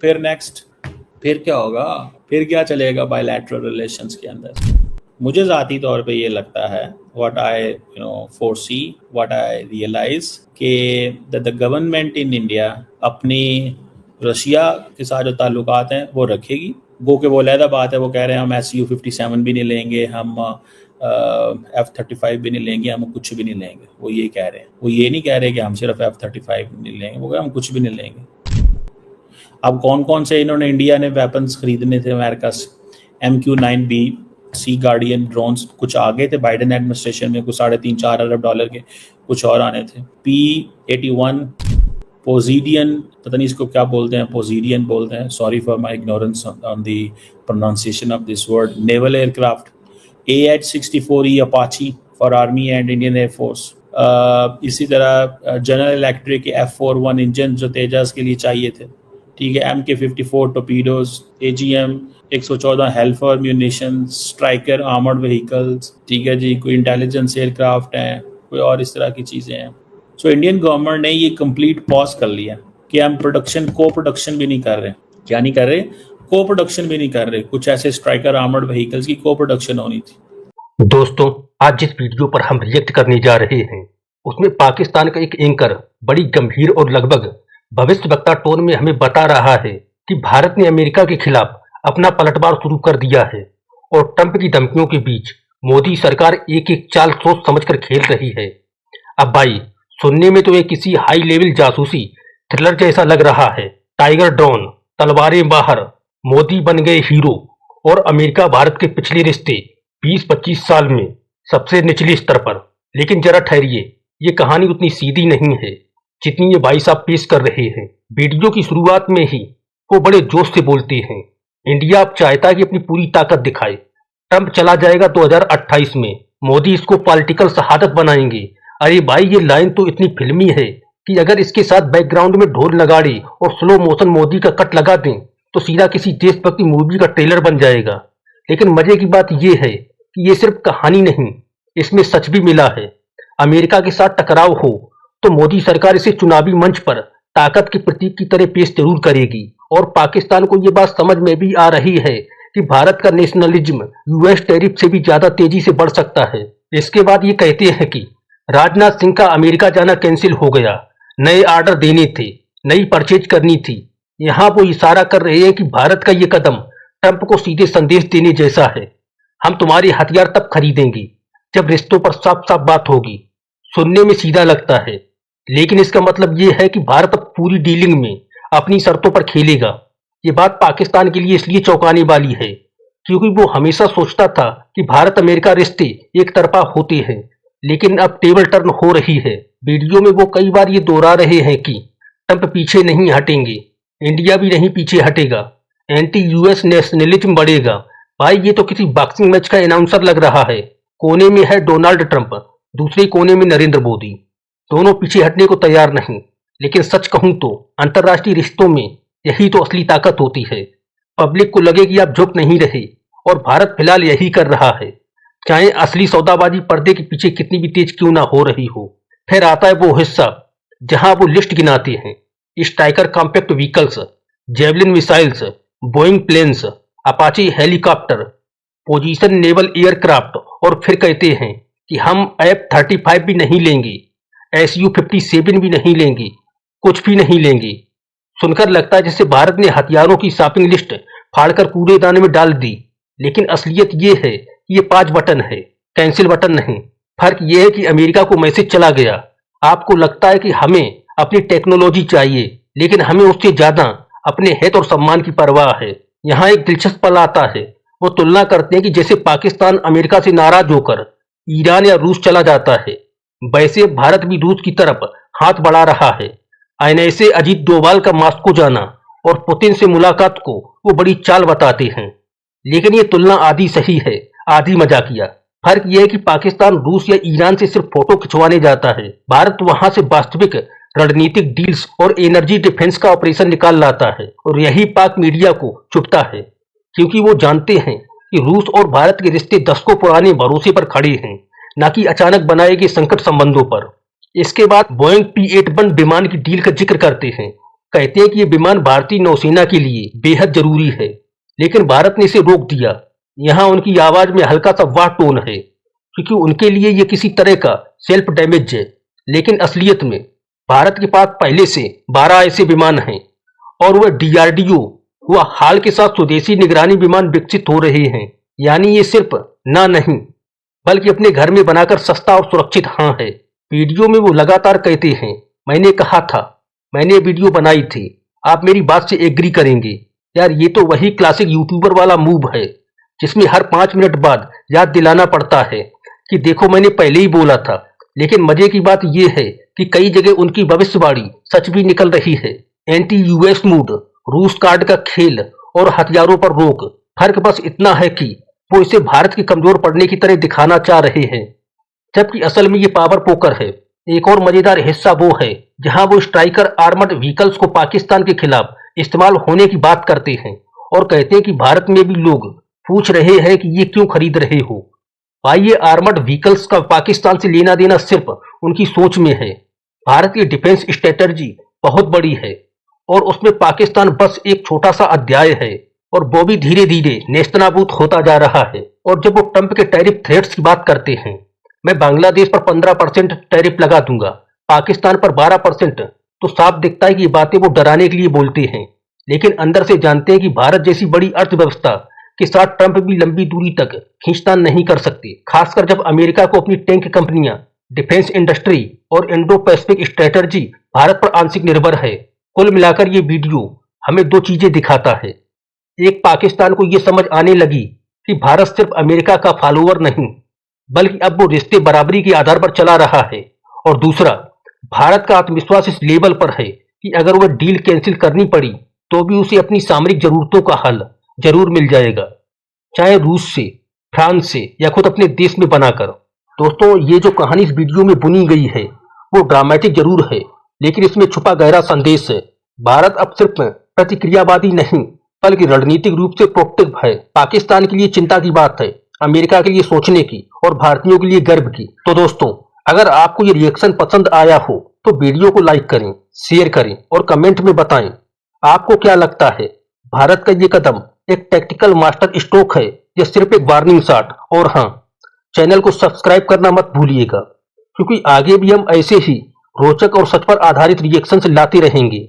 फिर नेक्स्ट, फिर क्या होगा, फिर क्या चलेगा बायलैटरल रिलेशंस के अंदर। मुझे ज़ाती तौर पे ये लगता है, what I foresee, what I realise कि द गवर्नमेंट इन इंडिया अपनी रशिया के साथ जो ताल्लुकात हैं वो रखेगी। गो के वो लहदा बात है, वो कह रहे हैं हम SU-57 भी नहीं लेंगे, हम F-35 भी नहीं लेंगे, हम कुछ भी नहीं लेंगे। वो ये कह रहे हैं, वो ये नहीं कह रहे कि हम सिर्फ F-35 नहीं लेंगे, वो कह रहे हम कुछ भी नहीं लेंगे। अब कौन कौन से इन्होंने इंडिया ने वेपन्स खरीदने थे अमेरिका से, MQ-9B सी गार्डियन ड्रोन्स कुछ आ गए थे बाइडेन एडमिनिस्ट्रेशन में, कुछ $3.5-4 अरब के, कुछ और आने थे। P-81 पोजीडियन, पता नहीं इसको क्या बोलते हैं, पोजीडियन बोलते हैं, sorry for my ignorance on the pronunciation of this word, naval aircraft. AH-64E Apache for army and Indian air force. इसी तरह जनरल इलेक्ट्रिक के F-41 इंजन जो तेजस के लिए चाहिए थे, ठीक है। MK-54 टोपीडोज, AGM 114 helper munition, striker armoured vehicles, ठीक है जी। कोई इंटेलिजेंस एयरक्राफ्ट हैं, कोई और इस तरह की चीज़ें हैं। सो इंडियन गवर्नमेंट ने ये कंप्लीट पॉज कर लिया कि हम को प्रोडक्शन भी नहीं कर रहे। क्या नहीं कर रहे? को प्रोडक्शन भी नहीं कर रहे। कुछ ऐसे स्ट्राइकर आर्मर्ड व्हीकल्स की को प्रोडक्शन होनी थी। दोस्तों, आज जिस वीडियो पर हम रिएक्ट करने जा रहे हैं उसमें पाकिस्तान का एक एंकर बड़ी गंभीर और लगभग भविष्यवक्ता टोन में हमें बता रहा है कि भारत ने अमेरिका के खिलाफ अपना पलटवार शुरू कर दिया है और ट्रंप की धमकियों के बीच मोदी सरकार एक एक चाल सोच समझकर खेल रही है। अब भाई, सुनने में तो ये किसी हाई लेवल जासूसी थ्रिलर जैसा लग रहा है। टाइगर ड्रोन, तलवारें बाहर, मोदी बन गए हीरो और अमेरिका भारत के पिछले रिश्ते 20-25 साल में सबसे निचले स्तर पर। लेकिन जरा ठहरिए, ये कहानी उतनी सीधी नहीं है जितनी ये भाई साहब पेश कर रहे हैं। वीडियो की शुरुआत में ही वो बड़े जोश से बोलते हैं, इंडिया अब चाहता है कि अपनी पूरी ताकत दिखाए। ट्रंप चला जाएगा 2028 में, मोदी इसको पॉलिटिकल शहादत बनाएंगे। अरे भाई, ये लाइन तो इतनी फिल्मी है कि अगर इसके साथ बैकग्राउंड में ढोल नगाड़े और स्लो मोशन मोदी का कट लगा दें तो सीधा किसी देशभक्ति मूवी का ट्रेलर बन जाएगा। लेकिन मजे की बात यह है कि ये सिर्फ कहानी नहीं, इसमें सच भी मिला है। अमेरिका के साथ टकराव हो तो मोदी सरकार इसे चुनावी मंच पर ताकत के प्रतीक की तरह पेश जरूर करेगी और पाकिस्तान को ये बात समझ में भी आ रही है कि भारत का नेशनलिज्म US टैरिफ से भी ज्यादा तेजी से बढ़ सकता है। इसके बाद ये कहते हैं कि राजनाथ सिंह का अमेरिका जाना कैंसिल हो गया, नए ऑर्डर देने थे, नई परचेज करनी थी। यहाँ वो इशारा कर रहे हैं कि भारत का ये कदम ट्रंप को सीधे संदेश देने जैसा है, हम तुम्हारे हथियार तब खरीदेंगे जब रिश्तों पर साफ साफ बात होगी। सुनने में सीधा लगता है, लेकिन इसका मतलब ये है कि भारत अब पूरी डीलिंग में अपनी शर्तों पर खेलेगा। ये बात पाकिस्तान के लिए इसलिए चौंकाने वाली है क्योंकि वो हमेशा सोचता था कि भारत अमेरिका रिश्ते एक तरफा होते हैं, लेकिन अब टेबल टर्न हो रही है। वीडियो में वो कई बार ये दोहरा रहे हैं कि ट्रंप पीछे नहीं हटेंगे, इंडिया भी नहीं पीछे हटेगा, एंटी US नेशनलिज्म बढ़ेगा। भाई, ये तो किसी बॉक्सिंग मैच का अनाउंसर लग रहा है। कोने में है डोनाल्ड ट्रंप, दूसरे कोने में नरेंद्र मोदी, दोनों पीछे हटने को तैयार नहीं। लेकिन सच कहूं तो अंतर्राष्ट्रीय रिश्तों में यही तो असली ताकत होती है। पब्लिक को लगे कि आप झुक नहीं रहे और भारत फिलहाल यही कर रहा है, चाहे असली सौदाबाजी पर्दे के पीछे कितनी भी तेज क्यों ना हो रही हो। फिर आता है वो हिस्सा जहां वो लिस्ट गिनाते हैं, Stryker compact vehicles, javelin missiles, Boeing planes, Apache helicopter, position naval aircraft, और फिर कहते हैं कि हम F-35 भी नहीं लेंगे, SU-57 भी नहीं लेंगे, कुछ भी नहीं लेंगे। सुनकर लगता है जैसे भारत ने हथियारों की शॉपिंग लिस्ट फाड़कर कूड़े दाने में डाल दी। लेकिन असलियत ये है कि ये 5 बटन है, कैंसिल बटन नहीं। फर्क ये है कि अमेरिका को मैसेज चला गया, आपको लगता है कि हमें अपनी टेक्नोलॉजी चाहिए, लेकिन हमें उससे ज्यादा अपने हित और सम्मान की परवाह है। यहाँ एक दिलचस्प पल आता है, वो तुलना करते हैं कि जैसे पाकिस्तान अमेरिका से नाराज होकर ईरान या रूस चला जाता है, वैसे भारत भी रूस की तरफ हाथ बढ़ा रहा है। ऐसे अजीत डोभाल का मास्को जाना और पुतिन से मुलाकात को वो बड़ी चाल बताते हैं। लेकिन ये तुलना आधी सही है, आधी मजाकिया। फर्क यह है कि पाकिस्तान रूस या ईरान से सिर्फ फोटो खिंचवाने जाता है, भारत वहां से वास्तविक रणनीतिक डील्स और एनर्जी डिफेंस का ऑपरेशन निकाल लाता है। और यही पाक मीडिया को चुभता है, क्योंकि वो जानते हैं कि रूस और भारत के रिश्ते दशकों पुराने भरोसे पर खड़े हैं, न कि अचानक बनाए गए संकट संबंधों पर। इसके बाद बोइंग P-81 विमान की डील का जिक्र करते हैं कहते हैं कि ये विमान भारतीय नौसेना के लिए बेहद जरूरी है, लेकिन भारत ने इसे रोक दिया। यहाँ उनकी आवाज में हल्का सा वाह टोन है, क्योंकि उनके लिए ये किसी तरह का सेल्फ डैमेज है। लेकिन असलियत में भारत के पास पहले से 12 ऐसे विमान हैं और वह डीआरडीओ व हाल के साथ स्वदेशी निगरानी विमान विकसित हो रहे हैं। यानी ये सिर्फ ना नहीं बल्कि अपने घर में बनाकर सस्ता और सुरक्षित हाँ है। वीडियो में वो लगातार कहते हैं, मैंने कहा था, मैंने वीडियो बनाई थी, आप मेरी बात से एग्री करेंगे। यार ये तो वही क्लासिक यूट्यूबर वाला मूव है जिसमें हर 5 मिनट बाद याद दिलाना पड़ता है कि देखो मैंने पहले ही बोला था। लेकिन मजे की बात यह है कि कई जगह उनकी भविष्यवाणी सच भी निकल रही है। एंटी यूएस मूड, रूस कार्ड का खेल और हथियारों पर रोक, फर्क बस इतना है कि वो इसे भारत के कमजोर पड़ने की तरह दिखाना चाह रहे हैं, जबकि असल में ये पावर पोकर है। एक और मजेदार हिस्सा वो है जहां वो स्ट्राइकर आर्मर्ड व्हीकल्स को पाकिस्तान के खिलाफ इस्तेमाल होने की बात करते हैं और कहते हैं कि भारत में भी लोग पूछ रहे हैं कि ये क्यों खरीद रहे हो। भाई ये आर्मर्ड व्हीकल्स का पाकिस्तान से लेना देना सिर्फ उनकी सोच में है। भारत की डिफेंस स्ट्रेटजी बहुत बड़ी है और उसमें पाकिस्तान बस एक छोटा सा अध्याय है और वो भी धीरे धीरे नेस्तनाबूद होता जा रहा है। और जब वो ट्रंप के टैरिफ थ्रेट्स की बात करते हैं, मैं बांग्लादेश पर 15% टैरिफ लगा दूंगा, पाकिस्तान पर 12%, तो साफ दिखता है कि ये बातें वो डराने के लिए बोलते हैं, लेकिन अंदर से जानते हैं कि भारत जैसी बड़ी अर्थव्यवस्था के साथ ट्रंप भी लंबी दूरी तक खींचतान नहीं कर सकते, खासकर जब अमेरिका को अपनी टैंक कंपनियां, डिफेंस इंडस्ट्री और इंडो पैसिफिक स्ट्रेटजी भारत पर आंशिक निर्भर है। कुल मिलाकर ये वीडियो हमें 2 चीजें दिखाता है। एक, पाकिस्तान को ये समझ आने लगी कि भारत सिर्फ अमेरिका का फॉलोअर नहीं बल्कि अब वो रिश्ते बराबरी के आधार पर चला रहा है। और दूसरा, भारत का आत्मविश्वास इस लेवल पर है कि अगर वह डील कैंसिल करनी पड़ी तो भी उसे अपनी सामरिक जरूरतों का हल जरूर मिल जाएगा, चाहे रूस से, फ्रांस से या खुद अपने देश में बनाकर। दोस्तों, ये जो कहानी इस वीडियो में बुनी गई है वो ड्रामेटिक जरूर है, लेकिन इसमें छुपा गहरा संदेश है। भारत अब सिर्फ प्रतिक्रियावादी नहीं बल्कि रणनीतिक रूप से प्रोएक्टिव है। पाकिस्तान के लिए चिंता की बात है, अमेरिका के लिए सोचने की और भारतीयों के लिए गर्व की। तो दोस्तों, अगर आपको ये रिएक्शन पसंद आया हो तो वीडियो को लाइक करें, शेयर करें और कमेंट में बताएं आपको क्या लगता है। भारत का ये कदम एक टैक्टिकल मास्टर स्ट्रोक है या सिर्फ एक वार्निंग शॉट? और हाँ, चैनल को सब्सक्राइब करना मत भूलिएगा, क्योंकि आगे भी हम ऐसे ही रोचक और सच पर आधारित रिएक्शंस लाते रहेंगे।